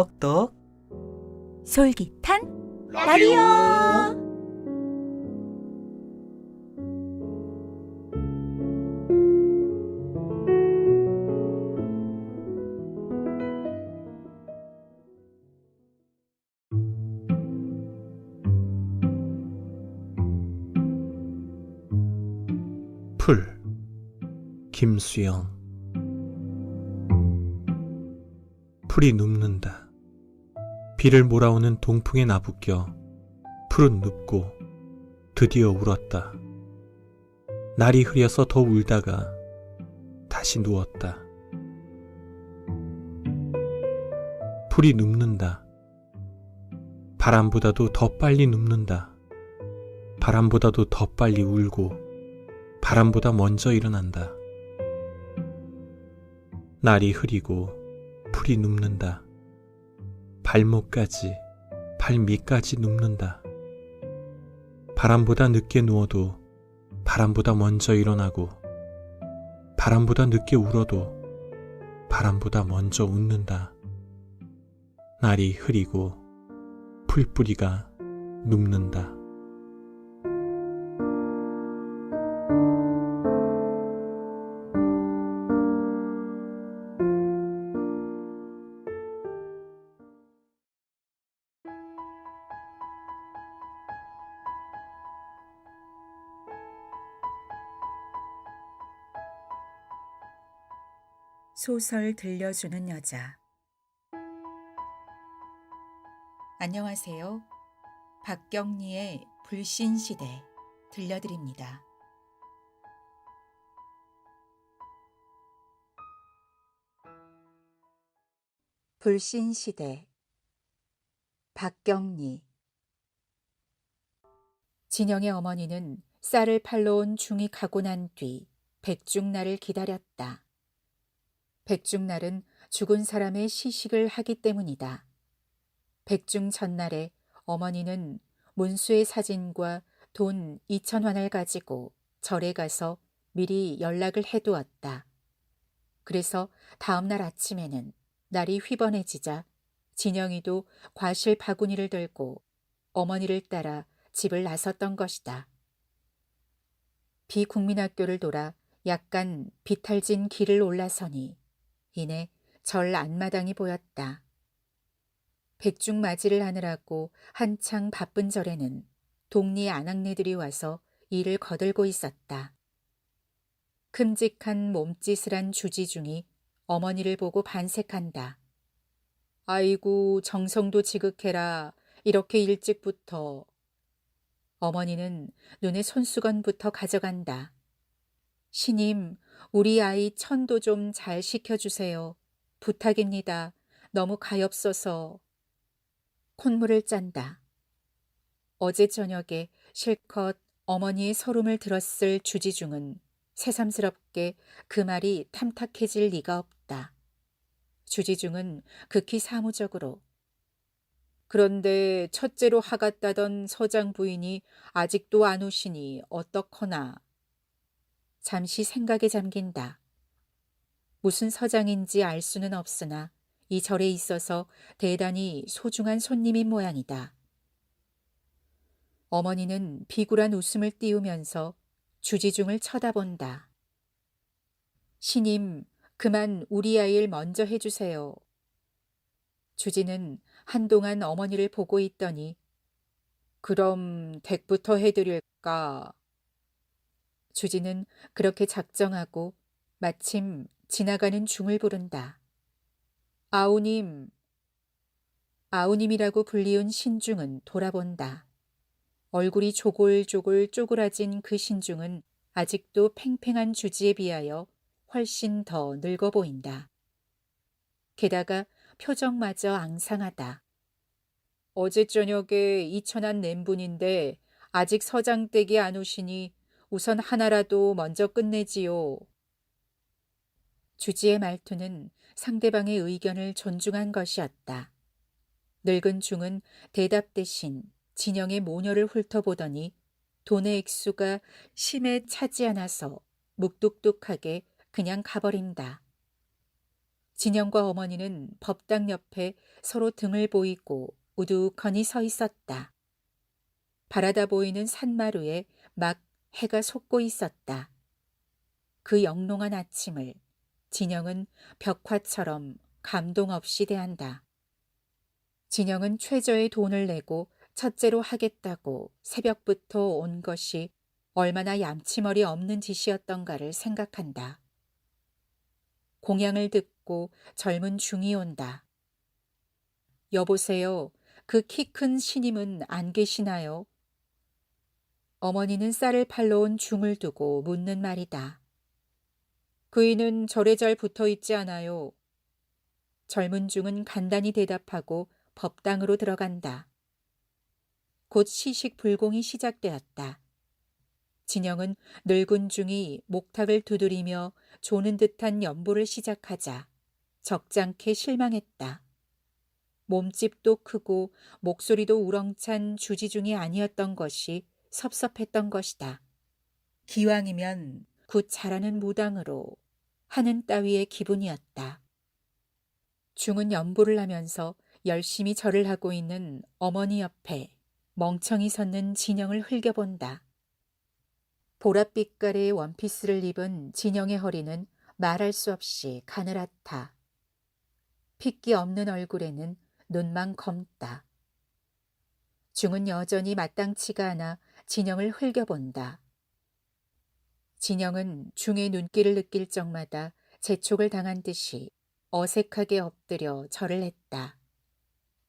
똑똑 솔깃한 라디오. 풀 김수영. 풀이 눕는다. 비를 몰아오는 동풍에 나부껴 풀은 눕고 드디어 울었다. 날이 흐려서 더 울다가 다시 누웠다. 풀이 눕는다. 바람보다도 더 빨리 눕는다. 바람보다도 더 빨리 울고 바람보다 먼저 일어난다. 날이 흐리고 풀이 눕는다. 발목까지, 발밑까지 눕는다. 바람보다 늦게 누워도 바람보다 먼저 일어나고 바람보다 늦게 울어도 바람보다 먼저 웃는다. 날이 흐리고 풀뿌리가 눕는다. 소설 들려주는 여자. 안녕하세요. 박경리의 불신시대 들려드립니다. 불신시대 박경리. 진영의 어머니는 쌀을 팔러 온 중이 가고 난 뒤 백중날을 기다렸다. 백중날은 죽은 사람의 시식을 하기 때문이다. 백중 전날에 어머니는 문수의 사진과 돈 2,000원을 가지고 절에 가서 미리 연락을 해두었다. 그래서 다음 날 아침에는 날이 휘번해지자 진영이도 과실 바구니를 들고 어머니를 따라 집을 나섰던 것이다. 비국민학교를 돌아 약간 비탈진 길을 올라서니 이내 절 앞마당이 보였다. 백중 맞이를 하느라고 한창 바쁜 절에는 동리 아낙네들이 와서 일을 거들고 있었다. 큼직한 몸짓을 한 주지중이 어머니를 보고 반색한다. 아이고 정성도 지극해라. 이렇게 일찍부터. 어머니는 눈에 손수건부터 가져간다. 시님, 우리 아이 천도 좀 잘 시켜주세요. 부탁입니다. 너무 가엾어서. 콧물을 짠다. 어제 저녁에 실컷 어머니의 서름을 들었을 주지중은 새삼스럽게 그 말이 탐탁해질 리가 없다. 주지중은 극히 사무적으로 그런데 첫째로 하갔다던 서장 부인이 아직도 안 오시니 어떡하나. 잠시 생각에 잠긴다. 무슨 서장인지 알 수는 없으나 이 절에 있어서 대단히 소중한 손님인 모양이다. 어머니는 비굴한 웃음을 띄우면서 주지중을 쳐다본다. 시님, 그만 우리 아이를 먼저 해주세요. 주지는 한동안 어머니를 보고 있더니 그럼 댁부터 해드릴까? 주지는 그렇게 작정하고 마침 지나가는 중을 부른다. 아우님. 아우님이라고 불리운 신중은 돌아본다. 얼굴이 조골조골 쪼그라진 그 신중은 아직도 팽팽한 주지에 비하여 훨씬 더 늙어 보인다. 게다가 표정마저 앙상하다. 어제 저녁에 2,000원 낸 분인데 아직 서장 댁이 안 오시니 우선 하나라도 먼저 끝내지요. 주지의 말투는 상대방의 의견을 존중한 것이었다. 늙은 중은 대답 대신 진영의 모녀를 훑어보더니 돈의 액수가 심에 차지 않아서 묵뚝뚝하게 그냥 가버린다. 진영과 어머니는 법당 옆에 서로 등을 보이고 우두커니 서 있었다. 바라다 보이는 산마루에 막 해가 솟고 있었다. 그 영롱한 아침을 진영은 벽화처럼 감동 없이 대한다. 진영은 최저의 돈을 내고 첫째로 하겠다고 새벽부터 온 것이 얼마나 얌치머리 없는 짓이었던가를 생각한다. 공양을 듣고 젊은 중이 온다. 여보세요. 그 키 큰 신임은 안 계시나요? 어머니는 쌀을 팔러 온 중을 두고 묻는 말이다. 그이는 절에 잘 붙어 있지 않아요. 젊은 중은 간단히 대답하고 법당으로 들어간다. 곧 시식 불공이 시작되었다. 진영은 늙은 중이 목탁을 두드리며 조는 듯한 연보를 시작하자 적잖게 실망했다. 몸집도 크고 목소리도 우렁찬 주지중이 아니었던 것이 섭섭했던 것이다. 기왕이면 굿 잘하는 무당으로 하는 따위의 기분이었다. 중은 연보를 하면서 열심히 절을 하고 있는 어머니 옆에 멍청이 섰는 진영을 흘겨본다. 보랏빛깔의 원피스를 입은 진영의 허리는 말할 수 없이 가늘었다. 핏기 없는 얼굴에는 눈만 검다. 중은 여전히 마땅치가 않아 진영을 흘겨본다. 진영은 중의 눈길을 느낄 적마다 재촉을 당한 듯이 어색하게 엎드려 절을 했다.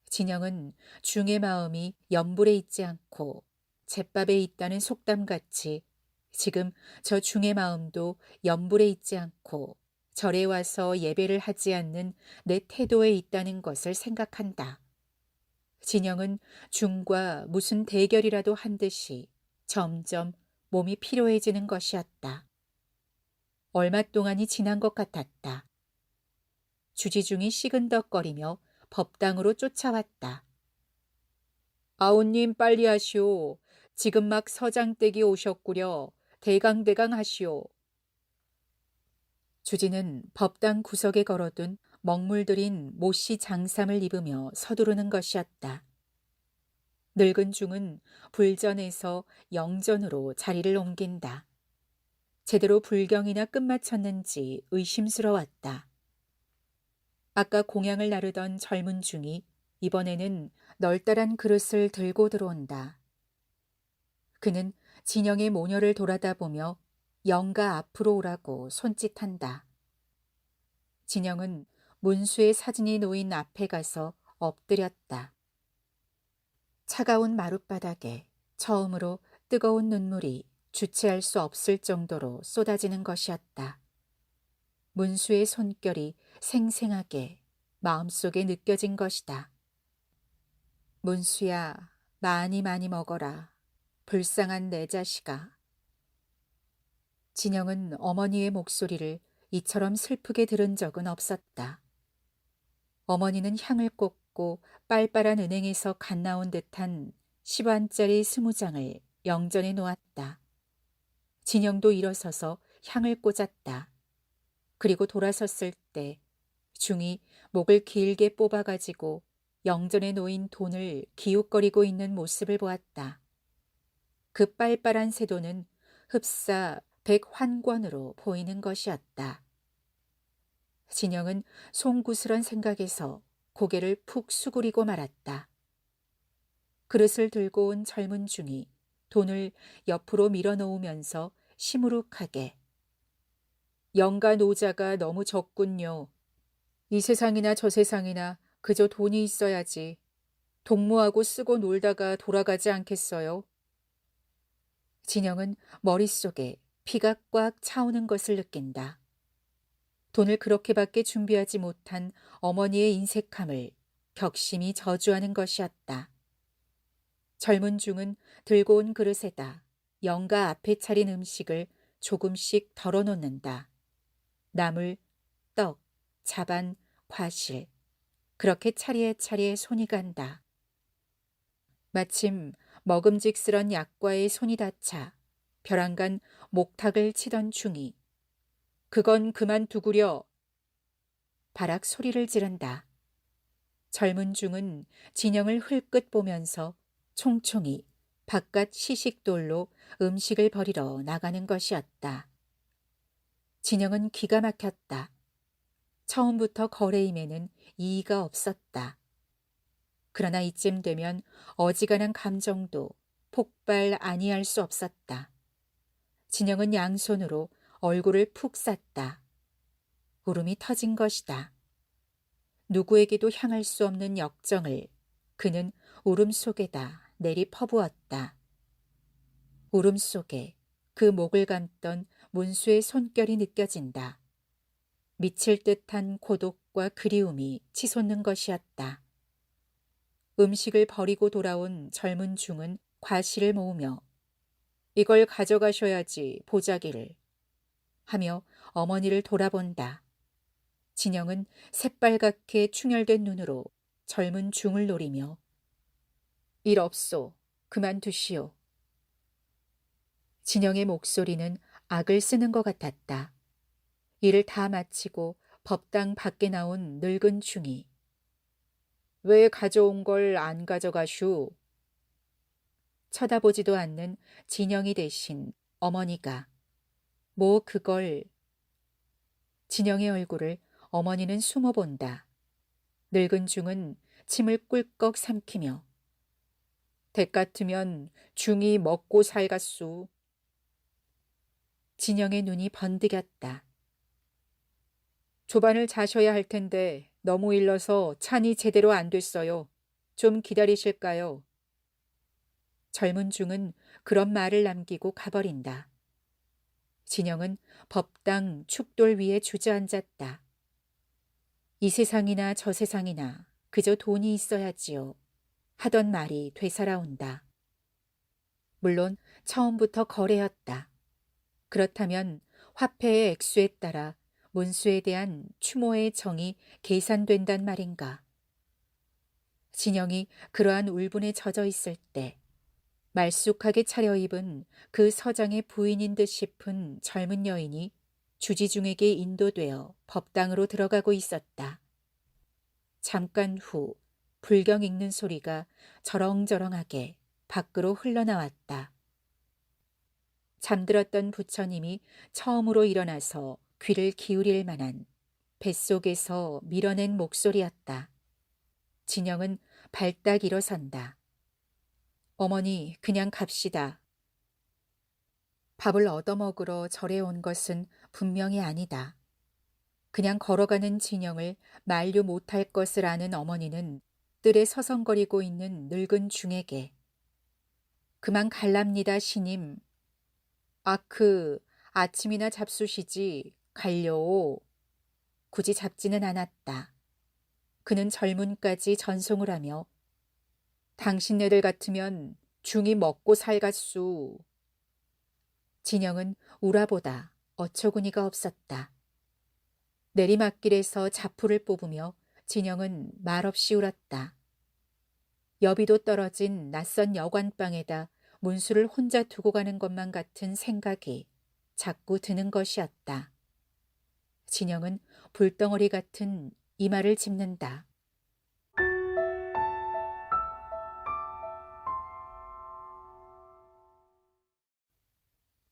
진영은 중의 마음이 연불에 있지 않고 잿밥에 있다는 속담같이 지금 저 중의 마음도 연불에 있지 않고 절에 와서 예배를 하지 않는 내 태도에 있다는 것을 생각한다. 진영은 중과 무슨 대결이라도 한 듯이 점점 몸이 피로해지는 것이었다. 얼마 동안이 지난 것 같았다. 주지중이 시근덕거리며 법당으로 쫓아왔다. 아우님 빨리 하시오. 지금 막 서장댁이 오셨구려. 대강대강 하시오. 주지는 법당 구석에 걸어둔 먹물들인 모씨 장삼을 입으며 서두르는 것이었다. 늙은 중은 불전에서 영전으로 자리를 옮긴다. 제대로 불경이나 끝마쳤는지 의심스러웠다. 아까 공양을 나르던 젊은 중이 이번에는 널따란 그릇을 들고 들어온다. 그는 진영의 모녀를 돌아다 보며 영가 앞으로 오라고 손짓한다. 진영은 문수의 사진이 놓인 앞에 가서 엎드렸다. 차가운 마룻바닥에 처음으로 뜨거운 눈물이 주체할 수 없을 정도로 쏟아지는 것이었다. 문수의 손결이 생생하게 마음속에 느껴진 것이다. 문수야, 많이 많이 먹어라. 불쌍한 내 자식아. 진영은 어머니의 목소리를 이처럼 슬프게 들은 적은 없었다. 어머니는 향을 꽂고 빨빨한 은행에서 갓 나온 듯한 10원짜리 20장을 영전에 놓았다. 진영도 일어서서 향을 꽂았다. 그리고 돌아섰을 때 중이 목을 길게 뽑아가지고 영전에 놓인 돈을 기웃거리고 있는 모습을 보았다. 그 빨빨한 세돈은 흡사 100환권으로 보이는 것이었다. 진영은 송구스런 생각에서 고개를 푹 수그리고 말았다. 그릇을 들고 온 젊은 중이 돈을 옆으로 밀어놓으면서 시무룩하게 영가 노자가 너무 적군요. 이 세상이나 저 세상이나 그저 돈이 있어야지. 동무하고 쓰고 놀다가 돌아가지 않겠어요? 진영은 머릿속에 피가 꽉 차오는 것을 느낀다. 돈을 그렇게밖에 준비하지 못한 어머니의 인색함을 격심히 저주하는 것이었다. 젊은 중은 들고 온 그릇에다 영가 앞에 차린 음식을 조금씩 덜어놓는다. 나물, 떡, 자반, 과실, 그렇게 차례차례 손이 간다. 마침 먹음직스런 약과에 손이 닿자 벼랑간 목탁을 치던 중이 그건 그만 두구려. 바락 소리를 지른다. 젊은 중은 진영을 흘끗 보면서 총총히 바깥 시식돌로 음식을 버리러 나가는 것이었다. 진영은 기가 막혔다. 처음부터 거래임에는 이의가 없었다. 그러나 이쯤 되면 어지간한 감정도 폭발 아니할 수 없었다. 진영은 양손으로 얼굴을 푹 쌌다. 울음이 터진 것이다. 누구에게도 향할 수 없는 역정을 그는 울음 속에다 내리 퍼부었다. 울음 속에 그 목을 감던 문수의 손결이 느껴진다. 미칠 듯한 고독과 그리움이 치솟는 것이었다. 음식을 버리고 돌아온 젊은 중은 과실을 모으며 이걸 가져가셔야지 보자기를 하며 어머니를 돌아본다. 진영은 새빨갛게 충혈된 눈으로 젊은 중을 노리며 일 없소. 그만두시오. 진영의 목소리는 악을 쓰는 것 같았다. 일을 다 마치고 법당 밖에 나온 늙은 중이 왜 가져온 걸 안 가져가슈? 쳐다보지도 않는 진영이 대신 어머니가 뭐 그걸. 진영의 얼굴을 어머니는 숨어본다. 늙은 중은 침을 꿀꺽 삼키며 댁 같으면 중이 먹고 살갔수. 진영의 눈이 번득였다. 조반을 자셔야 할 텐데 너무 일러서 찬이 제대로 안 됐어요. 좀 기다리실까요? 젊은 중은 그런 말을 남기고 가버린다. 진영은 법당 축돌 위에 주저앉았다. 이 세상이나 저 세상이나 그저 돈이 있어야지요. 하던 말이 되살아온다. 물론 처음부터 거래였다. 그렇다면 화폐의 액수에 따라 문수에 대한 추모의 정이 계산된단 말인가. 진영이 그러한 울분에 젖어 있을 때 말쑥하게 차려입은 그 서장의 부인인 듯 싶은 젊은 여인이 주지중에게 인도되어 법당으로 들어가고 있었다. 잠깐 후 불경 읽는 소리가 저렁저렁하게 밖으로 흘러나왔다. 잠들었던 부처님이 처음으로 일어나서 귀를 기울일 만한 뱃속에서 밀어낸 목소리였다. 진영은 발딱 일어선다. 어머니, 그냥 갑시다. 밥을 얻어먹으러 절에 온 것은 분명히 아니다. 그냥 걸어가는 진영을 만류 못할 것을 아는 어머니는 뜰에 서성거리고 있는 늙은 중에게 그만 갈랍니다, 시님. 아침이나 잡수시지 갈려오. 굳이 잡지는 않았다. 그는 젊은까지 전송을 하며 당신네들 같으면 중이 먹고 살갔수. 진영은 우라보다 어처구니가 없었다. 내리막길에서 자풀을 뽑으며 진영은 말없이 울었다. 여비도 떨어진 낯선 여관방에다 문수를 혼자 두고 가는 것만 같은 생각이 자꾸 드는 것이었다. 진영은 불덩어리 같은 이마를 짚는다.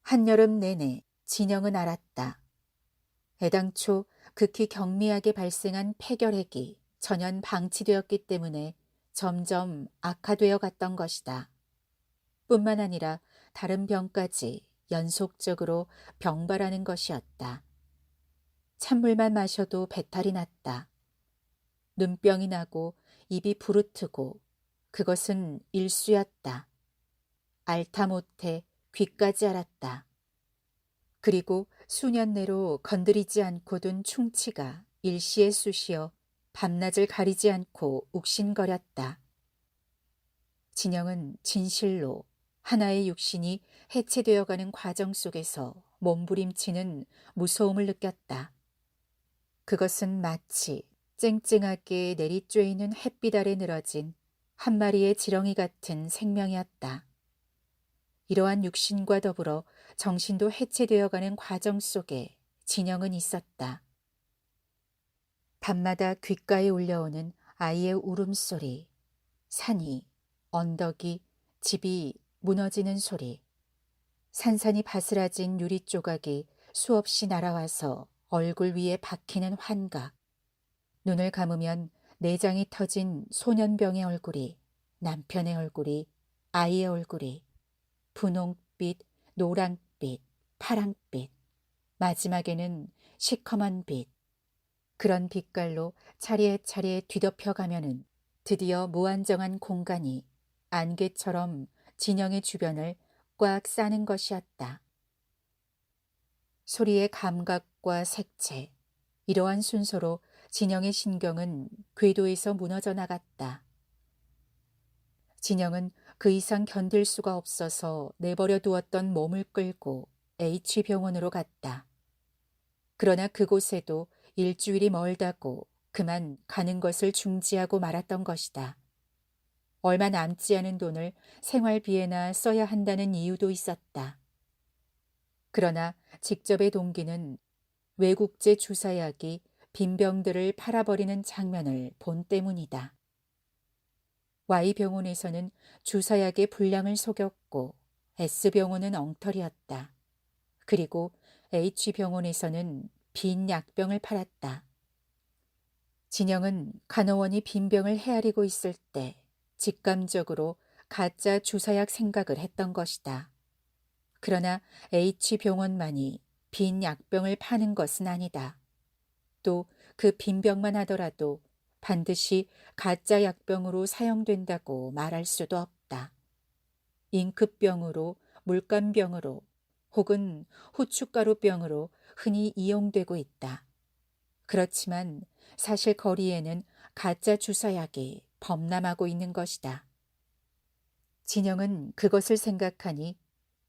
한여름 내내 진영은 알았다. 애당초 극히 경미하게 발생한 폐결핵이 전연 방치되었기 때문에 점점 악화되어 갔던 것이다. 뿐만 아니라 다른 병까지 연속적으로 병발하는 것이었다. 찬물만 마셔도 배탈이 났다. 눈병이 나고 입이 부르트고 그것은 일수였다. 앓다 못해 귀까지 앓았다. 그리고 수년 내로 건드리지 않고 둔 충치가 일시에 쑤시어 밤낮을 가리지 않고 욱신거렸다. 진영은 진실로 하나의 육신이 해체되어가는 과정 속에서 몸부림치는 무서움을 느꼈다. 그것은 마치 쨍쨍하게 내리쬐이는 햇빛 아래 늘어진 한 마리의 지렁이 같은 생명이었다. 이러한 육신과 더불어 정신도 해체되어가는 과정 속에 진영은 있었다. 밤마다 귓가에 울려오는 아이의 울음소리, 산이, 언덕이, 집이 무너지는 소리, 산산이 바스라진 유리 조각이 수없이 날아와서 얼굴 위에 박히는 환각, 눈을 감으면 내장이 터진 소년병의 얼굴이, 남편의 얼굴이, 아이의 얼굴이, 분홍빛, 노랑빛, 파랑빛, 마지막에는 시커먼 빛. 그런 빛깔로 차례차례 뒤덮여가면은 드디어 무한정한 공간이 안개처럼 진영의 주변을 꽉 싸는 것이었다. 소리의 감각과 색채, 이러한 순서로 진영의 신경은 궤도에서 무너져 나갔다. 진영은 그 이상 견딜 수가 없어서 내버려 두었던 몸을 끌고 H병원으로 갔다. 그러나 그곳에도 일주일이 멀다고 그만 가는 것을 중지하고 말았던 것이다. 얼마 남지 않은 돈을 생활비에나 써야 한다는 이유도 있었다. 그러나 직접의 동기는 외국제 주사약이 빈병들을 팔아버리는 장면을 본 때문이다. Y병원에서는 주사약의 분량을 속였고 S병원은 엉터리였다. 그리고 H병원에서는 빈 약병을 팔았다. 진영은 간호원이 빈병을 헤아리고 있을 때 직감적으로 가짜 주사약 생각을 했던 것이다. 그러나 H병원만이 빈 약병을 파는 것은 아니다. 또 그 빈병만 하더라도 반드시 가짜 약병으로 사용된다고 말할 수도 없다. 잉크병으로, 물감병으로 혹은 후춧가루병으로 흔히 이용되고 있다. 그렇지만 사실 거리에는 가짜 주사약이 범람하고 있는 것이다. 진영은 그것을 생각하니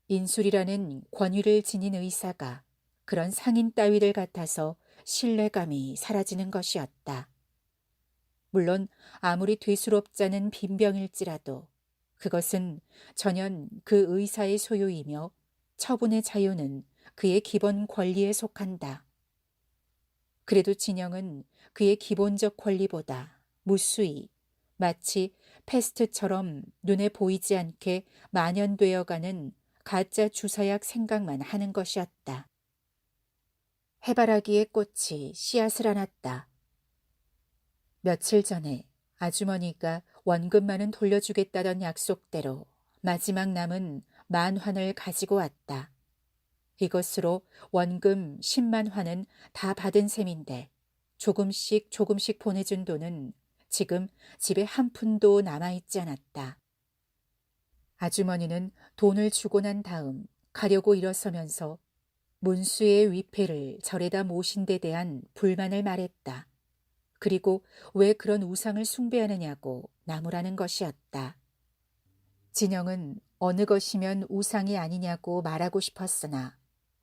인술이라는 권위를 지닌 의사가 그런 상인 따위를 같아서 신뢰감이 사라지는 것이었다. 물론 아무리 되수롭자는 빈병일지라도 그것은 전혀 그 의사의 소유이며 처분의 자유는 그의 기본 권리에 속한다. 그래도 진영은 그의 기본적 권리보다 무수히 마치 패스트처럼 눈에 보이지 않게 만연되어가는 가짜 주사약 생각만 하는 것이었다. 해바라기의 꽃이 씨앗을 안았다. 며칠 전에 아주머니가 원금만은 돌려주겠다던 약속대로 마지막 남은 10,000환을 가지고 왔다. 이것으로 원금 100,000환은 다 받은 셈인데 조금씩 보내준 돈은 지금 집에 한 푼도 남아있지 않았다. 아주머니는 돈을 주고 난 다음 가려고 일어서면서 문수의 위패를 절에다 모신 데 대한 불만을 말했다. 그리고 왜 그런 우상을 숭배하느냐고 나무라는 것이었다. 진영은 어느 것이면 우상이 아니냐고 말하고 싶었으나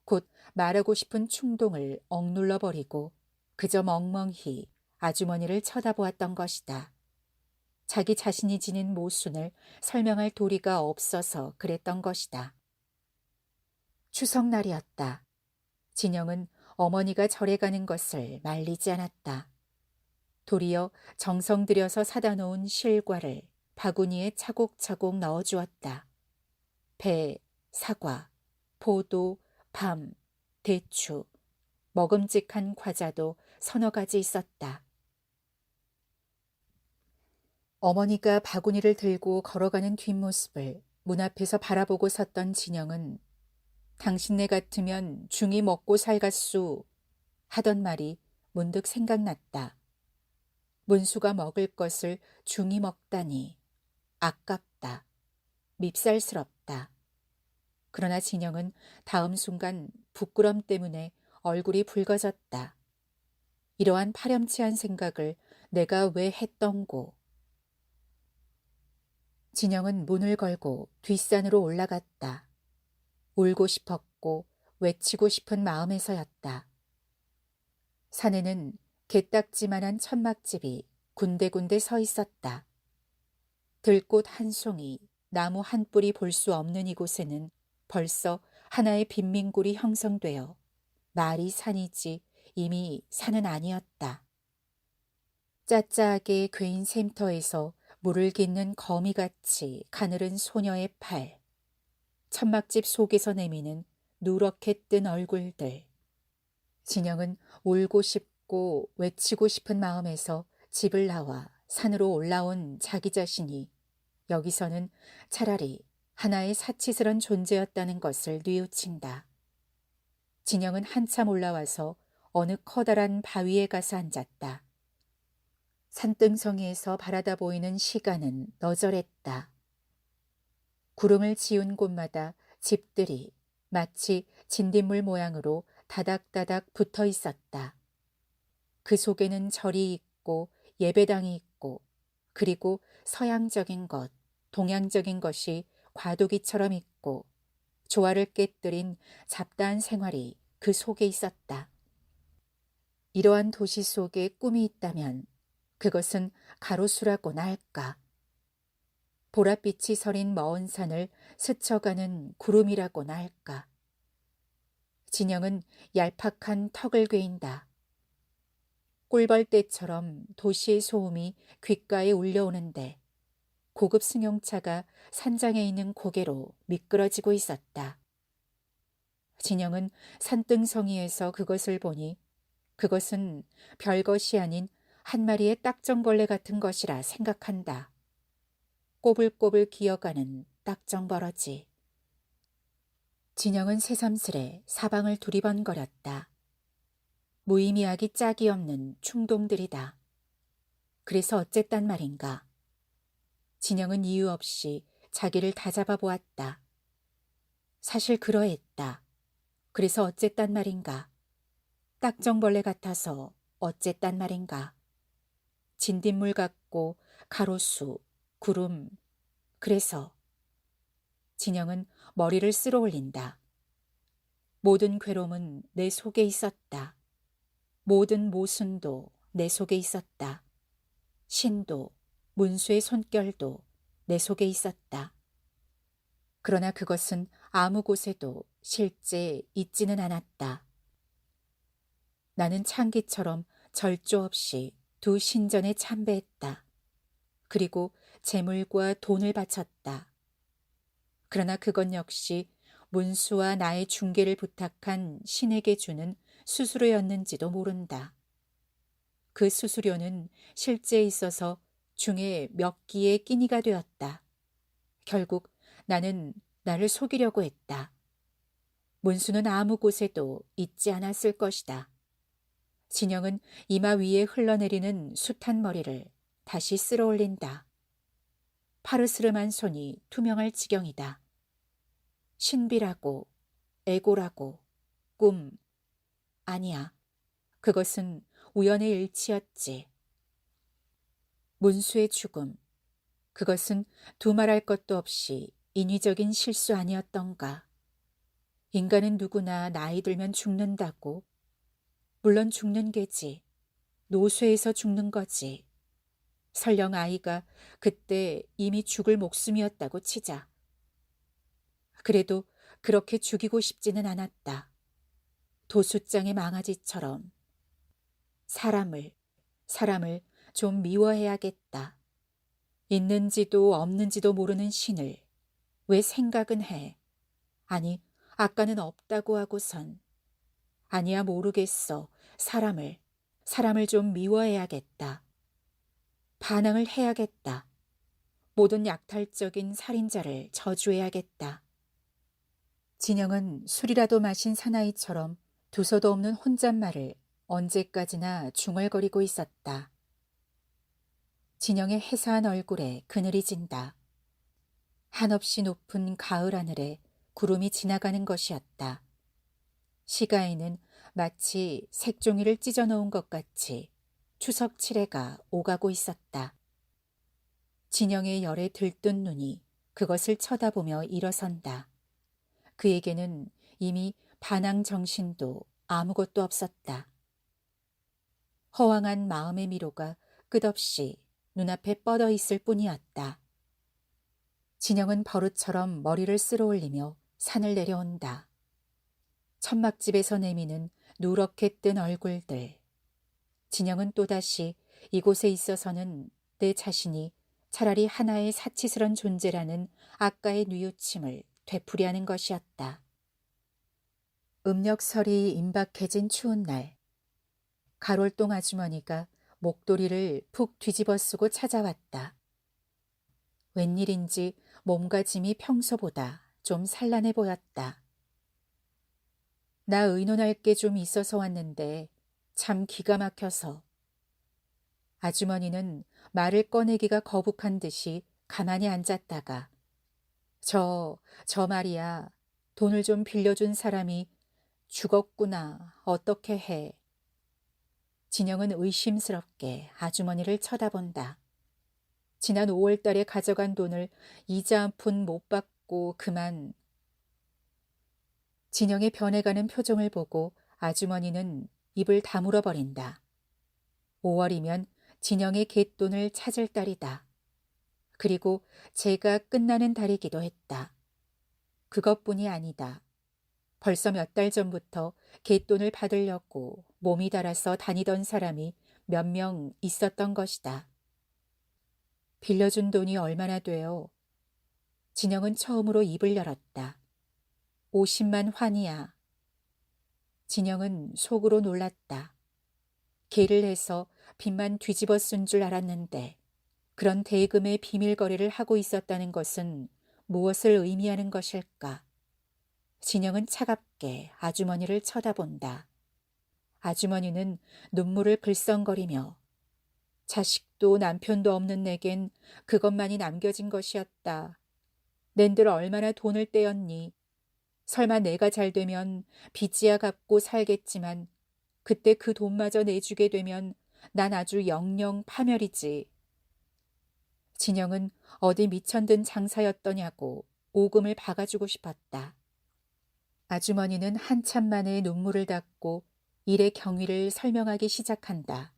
곧 말하고 싶은 충동을 억눌러 버리고 그저 멍멍히 아주머니를 쳐다보았던 것이다. 자기 자신이 지닌 모순을 설명할 도리가 없어서 그랬던 것이다. 추석날이었다. 진영은 어머니가 절에 가는 것을 말리지 않았다. 도리어 정성 들여서 사다 놓은 실과를 바구니에 차곡차곡 넣어주었다. 배, 사과, 포도, 밤, 대추, 먹음직한 과자도 서너 가지 있었다. 어머니가 바구니를 들고 걸어가는 뒷모습을 문 앞에서 바라보고 섰던 진영은 당신네 같으면 중이 먹고 살갔수 하던 말이 문득 생각났다. 문수가 먹을 것을 중이 먹다니 아깝다. 밉살스럽다. 그러나 진영은 다음 순간 부끄럼 때문에 얼굴이 붉어졌다. 이러한 파렴치한 생각을 내가 왜 했던고. 진영은 문을 걸고 뒷산으로 올라갔다. 울고 싶었고 외치고 싶은 마음에서였다. 산에는 개딱지만한 천막집이 군데군데 서 있었다. 들꽃 한 송이, 나무 한 뿌리 볼 수 없는 이곳에는 벌써 하나의 빈민굴이 형성되어 말이 산이지 이미 산은 아니었다. 짜짜하게 괴인 샘터에서 물을 깃는 거미같이 가늘은 소녀의 팔, 천막집 속에서 내미는 누렇게 뜬 얼굴들. 진영은 울고 싶고 외치고 싶은 마음에서 집을 나와 산으로 올라온 자기 자신이 여기서는 차라리 하나의 사치스런 존재였다는 것을 뉘우친다. 진영은 한참 올라와서 어느 커다란 바위에 가서 앉았다. 산등성이에서 바라다 보이는 시간은 너절했다. 구름을 지운 곳마다 집들이 마치 진딧물 모양으로 다닥다닥 붙어 있었다. 그 속에는 절이 있고 예배당이 있고 그리고 서양적인 것, 동양적인 것이 과도기처럼 있고 조화를 깨뜨린 잡다한 생활이 그 속에 있었다. 이러한 도시 속에 꿈이 있다면 그것은 가로수라고나 할까. 보랏빛이 서린 먼 산을 스쳐가는 구름이라고나 할까. 진영은 얄팍한 턱을 괴인다. 꿀벌떼처럼 도시의 소음이 귓가에 울려오는데 고급 승용차가 산장에 있는 고개로 미끄러지고 있었다. 진영은 산등성이에서 그것을 보니 그것은 별것이 아닌 한 마리의 딱정벌레 같은 것이라 생각한다. 꼬불꼬불 기어가는 딱정버러지. 진영은 새삼스레 사방을 두리번거렸다. 무의미하기 짝이 없는 충동들이다. 그래서 어쨌단 말인가. 진영은 이유 없이 자기를 다잡아 보았다. 사실 그러했다. 그래서 어쨌단 말인가. 딱정벌레 같아서 어쨌단 말인가. 진딧물 같고 가로수, 구름. 그래서 진영은 머리를 쓸어 올린다. 모든 괴로움은 내 속에 있었다. 모든 모순도 내 속에 있었다. 신도, 문수의 손결도 내 속에 있었다. 그러나 그것은 아무 곳에도 실제 있지는 않았다. 나는 창기처럼 절조 없이 두 신전에 참배했다. 그리고 재물과 돈을 바쳤다. 그러나 그건 역시 문수와 나의 중개를 부탁한 신에게 주는 수수료였는지도 모른다. 그 수수료는 실제 있어서 중에 몇 기의 끼니가 되었다. 결국 나는 나를 속이려고 했다. 문수는 아무 곳에도 있지 않았을 것이다. 진영은 이마 위에 흘러내리는 숱한 머리를 다시 쓸어 올린다. 파르스름한 손이 투명할 지경이다. 신비라고, 애고라고, 꿈. 아니야. 그것은 우연의 일치였지. 문수의 죽음. 그것은 두말할 것도 없이 인위적인 실수 아니었던가. 인간은 누구나 나이 들면 죽는다고. 물론 죽는 게지. 노쇠에서 죽는 거지. 설령 아이가 그때 이미 죽을 목숨이었다고 치자. 그래도 그렇게 죽이고 싶지는 않았다. 도수장의 망아지처럼. 사람을 좀 미워해야겠다. 있는지도 없는지도 모르는 신을 왜 생각은 해. 아니, 아까는 없다고 하고선. 아니야, 모르겠어. 사람을 좀 미워해야겠다. 반항을 해야겠다. 모든 약탈적인 살인자를 저주해야겠다. 진영은 술이라도 마신 사나이처럼 두서도 없는 혼잣말을 언제까지나 중얼거리고 있었다. 진영의 해사한 얼굴에 그늘이 진다. 한없이 높은 가을 하늘에 구름이 지나가는 것이었다. 시가에는 마치 색종이를 찢어놓은 것 같이 추석 칠해가 오가고 있었다. 진영의 열에 들뜬 눈이 그것을 쳐다보며 일어선다. 그에게는 이미 반항 정신도 아무것도 없었다. 허황한 마음의 미로가 끝없이 눈앞에 뻗어 있을 뿐이었다. 진영은 버릇처럼 머리를 쓸어 올리며 산을 내려온다. 천막집에서 내미는 누렇게 뜬 얼굴들. 진영은 또다시 이곳에 있어서는 내 자신이 차라리 하나의 사치스런 존재라는 아까의 뉘우침을 되풀이하는 것이었다. 음력설이 임박해진 추운 날, 가롤동 아주머니가 목도리를 푹 뒤집어 쓰고 찾아왔다. 웬일인지 몸가짐이 평소보다 좀 산란해 보였다. 나 의논할 게 좀 있어서 왔는데 참 기가 막혀서. 아주머니는 말을 꺼내기가 거북한 듯이 가만히 앉았다가 저 말이야. 돈을 좀 빌려준 사람이 죽었구나. 어떻게 해. 진영은 의심스럽게 아주머니를 쳐다본다. 지난 5월 달에 가져간 돈을 이자 한 푼 못 받고 그만. 진영의 변해가는 표정을 보고 아주머니는 입을 다물어 버린다. 5월이면 진영의 갯돈을 찾을 달이다. 그리고 제가 끝나는 달이기도 했다. 그것뿐이 아니다. 벌써 몇 달 전부터 갯돈을 받으려고 몸이 달아서 다니던 사람이 몇 명 있었던 것이다. 빌려준 돈이 얼마나 돼요? 진영은 처음으로 입을 열었다. 50만 환이야. 진영은 속으로 놀랐다. 개를 해서 빚만 뒤집어 쓴 줄 알았는데 그런 대금의 비밀거래를 하고 있었다는 것은 무엇을 의미하는 것일까? 진영은 차갑게 아주머니를 쳐다본다. 아주머니는 눈물을 글썽거리며 자식도 남편도 없는 내겐 그것만이 남겨진 것이었다. 낸들 얼마나 돈을 떼었니? 설마 내가 잘 되면 빚이야 갚고 살겠지만 그때 그 돈마저 내주게 되면 난 아주 영영 파멸이지. 진영은 어디 미천든 장사였더냐고 오금을 박아주고 싶었다. 아주머니는 한참 만에 눈물을 닦고 일의 경위를 설명하기 시작한다.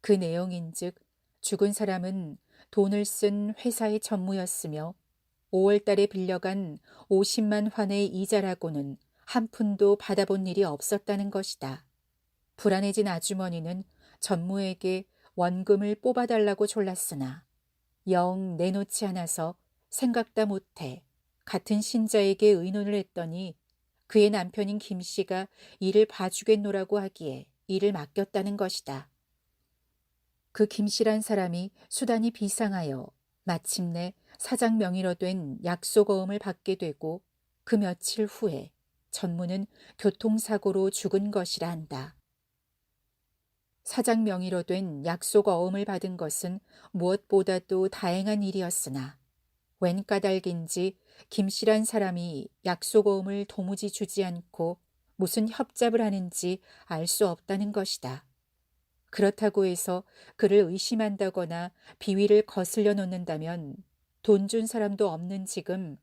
그 내용인즉 죽은 사람은 돈을 쓴 회사의 전무였으며 5월 달에 빌려간 50만 환의 이자라고는 한 푼도 받아본 일이 없었다는 것이다. 불안해진 아주머니는 전무에게 원금을 뽑아달라고 졸랐으나 영 내놓지 않아서 생각다 못해 같은 신자에게 의논을 했더니 그의 남편인 김 씨가 일을 봐주겠노라고 하기에 일을 맡겼다는 것이다. 그 김 씨란 사람이 수단이 비상하여 마침내 사장 명의로 된 약속어음을 받게 되고 그 며칠 후에 전무는 교통사고로 죽은 것이라 한다. 사장 명의로 된 약속어음을 받은 것은 무엇보다도 다행한 일이었으나 웬 까닭인지 김 씨란 사람이 약속어음을 도무지 주지 않고 무슨 협잡을 하는지 알 수 없다는 것이다. 그렇다고 해서 그를 의심한다거나 비위를 거슬려 놓는다면 돈 준 사람도 없는 지금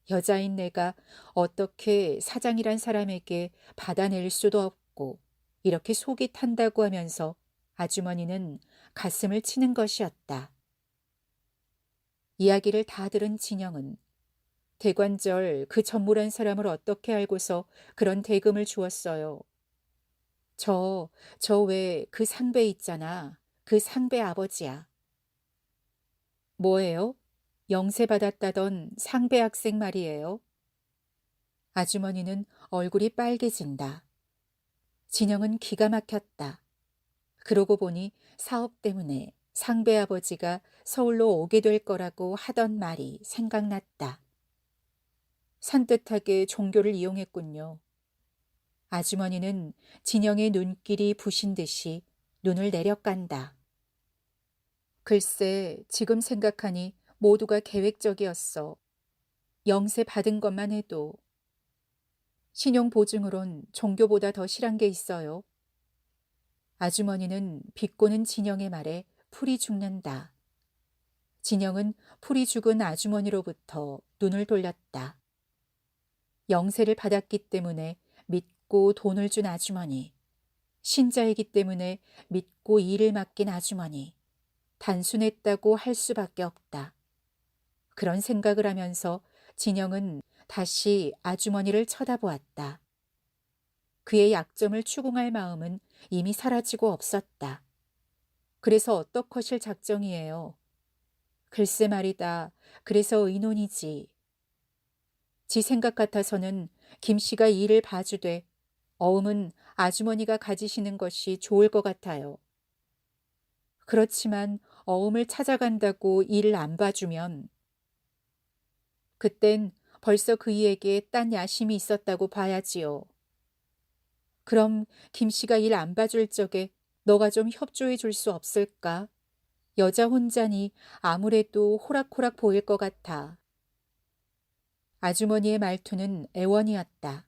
여자인 내가 어떻게 사장이란 사람에게 받아낼 수도 없고 이렇게 속이 탄다고 하면서 아주머니는 가슴을 치는 것이었다. 이야기를 다 들은 진영은 대관절 그 전무란 사람을 어떻게 알고서 그런 대금을 주었어요. 저 왜 그 상배 있잖아. 그 상배 아버지야. 뭐예요? 영세 받았다던 상배 학생 말이에요. 아주머니는 얼굴이 빨개진다. 진영은 기가 막혔다. 그러고 보니 사업 때문에 상배 아버지가 서울로 오게 될 거라고 하던 말이 생각났다. 산뜻하게 종교를 이용했군요. 아주머니는 진영의 눈길이 부신 듯이 눈을 내려깐다. 글쎄, 지금 생각하니 모두가 계획적이었어. 영세 받은 것만 해도. 신용보증으론 종교보다 더 실한 게 있어요. 아주머니는 비꼬는 진영의 말에 풀이 죽는다. 진영은 풀이 죽은 아주머니로부터 눈을 돌렸다. 영세를 받았기 때문에 믿고 돈을 준 아주머니, 신자이기 때문에 믿고 일을 맡긴 아주머니, 단순했다고 할 수밖에 없다. 그런 생각을 하면서 진영은 다시 아주머니를 쳐다보았다. 그의 약점을 추궁할 마음은 이미 사라지고 없었다. 그래서 어떡하실 작정이에요? 글쎄 말이다. 그래서 의논이지. 지 생각 같아서는 김 씨가 이 일을 봐주되 어음은 아주머니가 가지시는 것이 좋을 것 같아요. 그렇지만 어음을 찾아간다고 일을 안 봐주면 그땐 벌써 그이에게 딴 야심이 있었다고 봐야지요. 그럼 김 씨가 일 안 봐줄 적에 너가 좀 협조해 줄 수 없을까? 여자 혼자니 아무래도 호락호락 보일 것 같아. 아주머니의 말투는 애원이었다.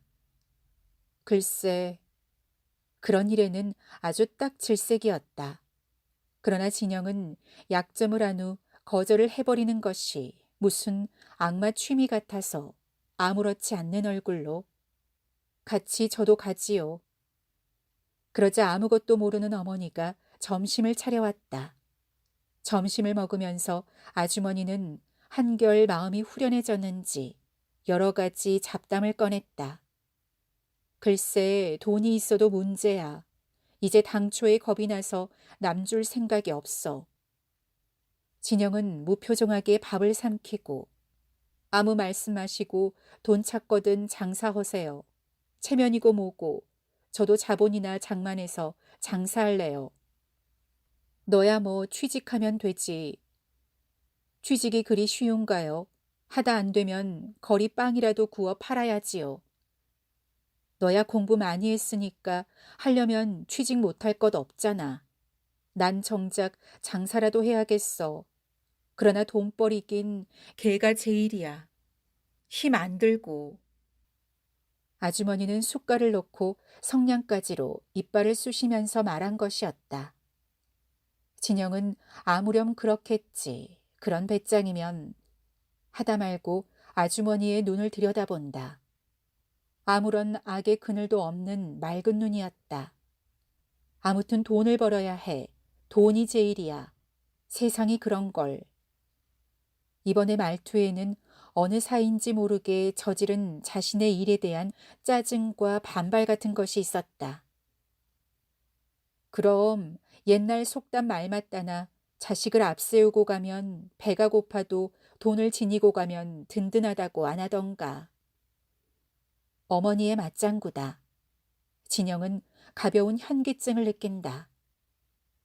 글쎄, 그런 일에는 아주 딱 질색이었다. 그러나 진영은 약점을 한 후 거절을 해버리는 것이 무슨 악마 취미 같아서 아무렇지 않는 얼굴로 같이 저도 가지요. 그러자 아무것도 모르는 어머니가 점심을 차려왔다. 점심을 먹으면서 아주머니는 한결 마음이 후련해졌는지 여러 가지 잡담을 꺼냈다. 글쎄 돈이 있어도 문제야. 이제 당초에 겁이 나서 남 줄 생각이 없어. 진영은 무표정하게 밥을 삼키고 아무 말씀 마시고 돈 찾거든 장사하세요. 체면이고 뭐고 저도 자본이나 장만해서 장사할래요. 너야 뭐 취직하면 되지. 취직이 그리 쉬운가요? 하다 안 되면 거리 빵이라도 구워 팔아야지요. 너야 공부 많이 했으니까 하려면 취직 못할 것 없잖아. 난 정작 장사라도 해야겠어. 그러나 돈벌이긴 개가 제일이야. 힘 안 들고. 아주머니는 숟갈을 놓고 성냥가지로 이빨을 쑤시면서 말한 것이었다. 진영은 아무렴 그렇겠지. 그런 배짱이면 하다 말고 아주머니의 눈을 들여다본다. 아무런 악의 그늘도 없는 맑은 눈이었다. 아무튼 돈을 벌어야 해. 돈이 제일이야. 세상이 그런 걸. 이번의 말투에는 어느 사이인지 모르게 저지른 자신의 일에 대한 짜증과 반발 같은 것이 있었다. 그럼 옛날 속담 말 맞다나 자식을 앞세우고 가면 배가 고파도 돈을 지니고 가면 든든하다고 안 하던가. 어머니의 맞장구다. 진영은 가벼운 현기증을 느낀다.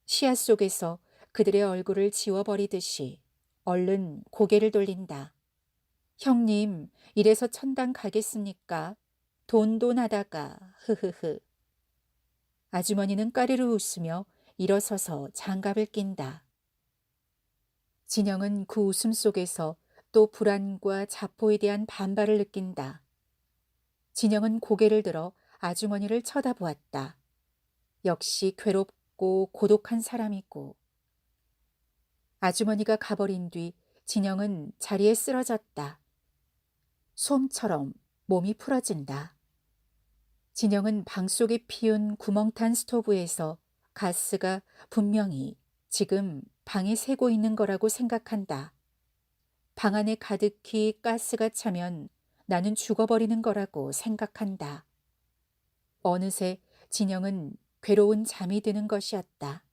시야 속에서 그들의 얼굴을 지워버리듯이 얼른 고개를 돌린다. 형님, 이래서 천당 가겠습니까? 돈돈 하다가, 흐흐흐. 아주머니는 까르르 웃으며 일어서서 장갑을 낀다. 진영은 그 웃음 속에서 또 불안과 자포에 대한 반발을 느낀다. 진영은 고개를 들어 아주머니를 쳐다보았다. 역시 괴롭고 고독한 사람이고. 아주머니가 가버린 뒤 진영은 자리에 쓰러졌다. 솜처럼 몸이 풀어진다. 진영은 방 속에 피운 구멍탄 스토브에서 가스가 분명히 지금 방에 새고 있는 거라고 생각한다. 방 안에 가득히 가스가 차면 나는 죽어버리는 거라고 생각한다. 어느새 진영은 괴로운 잠이 드는 것이었다.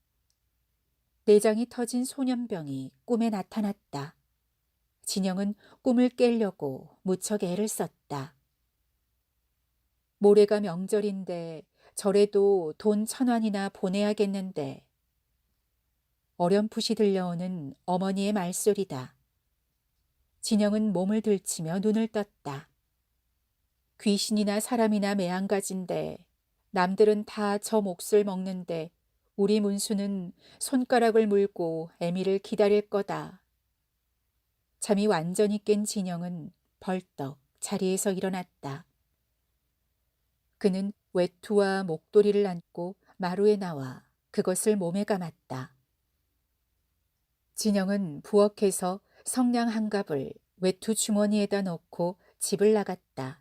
내장이 터진 소년병이 꿈에 나타났다. 진영은 꿈을 깨려고 무척 애를 썼다. 모레가 명절인데 절에도 돈 1,000원이나 보내야겠는데. 어렴풋이 들려오는 어머니의 말소리다. 진영은 몸을 들치며 눈을 떴다. 귀신이나 사람이나 매한가지인데 남들은 다 저 몫을 먹는데 우리 문수는 손가락을 물고 애미를 기다릴 거다. 잠이 완전히 깬 진영은 벌떡 자리에서 일어났다. 그는 외투와 목도리를 안고 마루에 나와 그것을 몸에 감았다. 진영은 부엌에서 성냥 한 갑을 외투 주머니에다 넣고 집을 나갔다.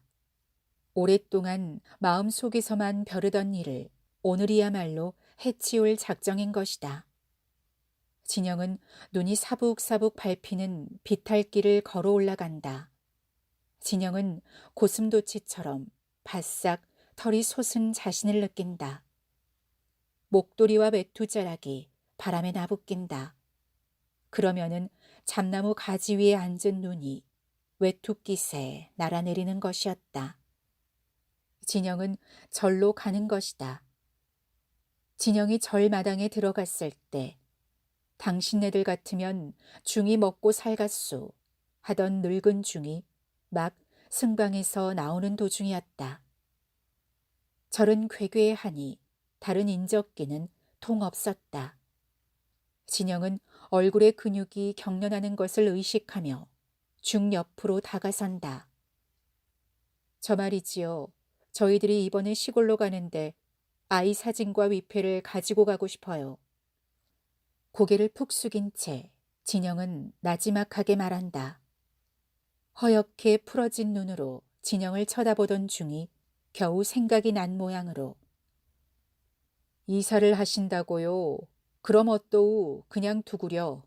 오랫동안 마음속에서만 벼르던 일을 오늘이야말로 해치울 작정인 것이다. 진영은 눈이 사북사북 밟히는 비탈길을 걸어 올라간다. 진영은 고슴도치처럼 바싹 털이 솟은 자신을 느낀다. 목도리와 외투자락이 바람에 나부낀다. 그러면은 잠나무 가지 위에 앉은 눈이 외투깃에 날아내리는 것이었다. 진영은 절로 가는 것이다. 진영이 절 마당에 들어갔을 때 당신네들 같으면 중이 먹고 살갔수 하던 늙은 중이 막 승방에서 나오는 도중이었다. 절은 괴괴하니 다른 인적기는 통 없었다. 진영은 얼굴의 근육이 경련하는 것을 의식하며 중 옆으로 다가선다. 저 말이지요. 저희들이 이번에 시골로 가는데 아이 사진과 위패를 가지고 가고 싶어요. 고개를 푹 숙인 채 진영은 나지막하게 말한다. 허옇게 풀어진 눈으로 진영을 쳐다보던 중이 겨우 생각이 난 모양으로 이사를 하신다고요? 그럼 어떠우 그냥 두구려.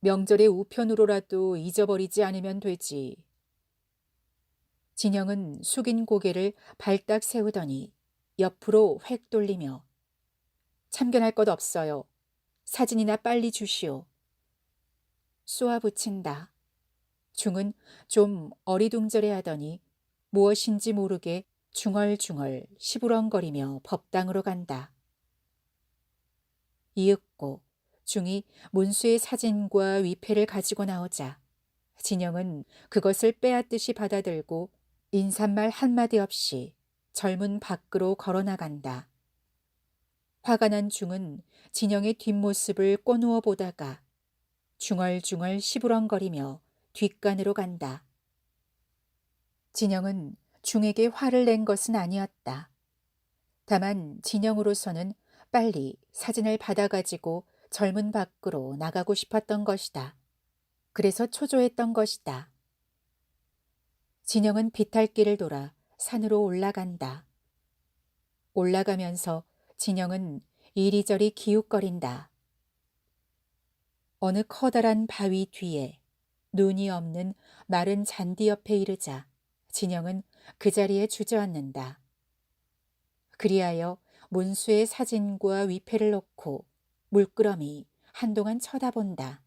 명절에 우편으로라도 잊어버리지 않으면 되지. 진영은 숙인 고개를 발딱 세우더니 옆으로 획 돌리며 참견할 것 없어요. 사진이나 빨리 주시오. 쏘아붙인다. 중은 좀 어리둥절해하더니 무엇인지 모르게 중얼중얼 시부렁거리며 법당으로 간다. 이윽고 중이 문수의 사진과 위패를 가지고 나오자 진영은 그것을 빼앗듯이 받아들고 인사말 한마디 없이 젊은 밖으로 걸어나간다. 화가 난 중은 진영의 뒷모습을 꼬누어 보다가 중얼중얼 시부렁거리며 뒷간으로 간다. 진영은 중에게 화를 낸 것은 아니었다. 다만 진영으로서는 빨리 사진을 받아가지고 젊은 밖으로 나가고 싶었던 것이다. 그래서 초조했던 것이다. 진영은 비탈길을 돌아 산으로 올라간다. 올라가면서 진영은 이리저리 기웃거린다. 어느 커다란 바위 뒤에 눈이 없는 마른 잔디 옆에 이르자 진영은 그 자리에 주저앉는다. 그리하여 문수의 사진과 위패를 놓고 물끄러미 한동안 쳐다본다.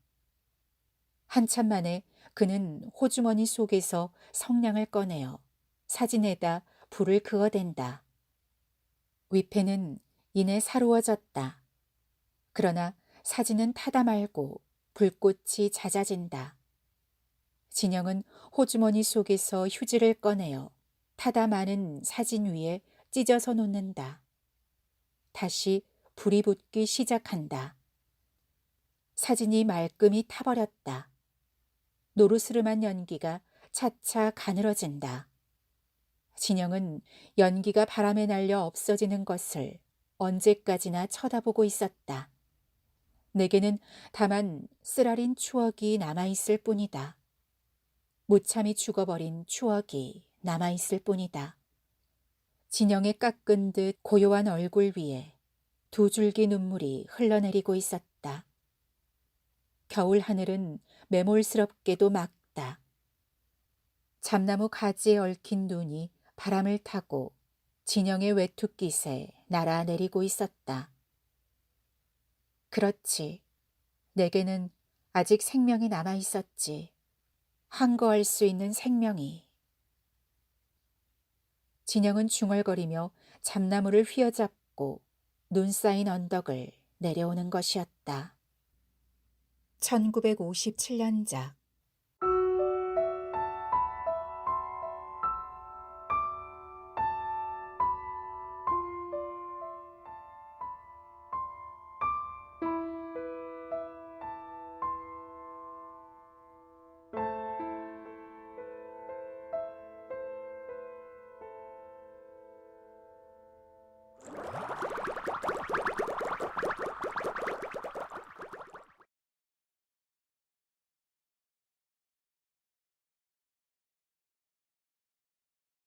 한참 만에 그는 호주머니 속에서 성냥을 꺼내어 사진에다 불을 그어댄다. 위패는 이내 사루어졌다. 그러나 사진은 타다 말고 불꽃이 잦아진다. 진영은 호주머니 속에서 휴지를 꺼내어 타다 마는 사진 위에 찢어서 놓는다. 다시 불이 붙기 시작한다. 사진이 말끔히 타버렸다. 노르스름한 연기가 차차 가늘어진다. 진영은 연기가 바람에 날려 없어지는 것을 언제까지나 쳐다보고 있었다. 내게는 다만 쓰라린 추억이 남아있을 뿐이다. 무참히 죽어버린 추억이 남아있을 뿐이다. 진영의 깎은 듯 고요한 얼굴 위에 두 줄기 눈물이 흘러내리고 있었다. 겨울 하늘은 매몰스럽게도 맑다. 잠나무 가지에 얽힌 눈이 바람을 타고 진영의 외투깃에 날아내리고 있었다. 그렇지. 내게는 아직 생명이 남아있었지. 항거할 수 있는 생명이. 진영은 중얼거리며 잠나무를 휘어잡고 눈 쌓인 언덕을 내려오는 것이었다. 1957년작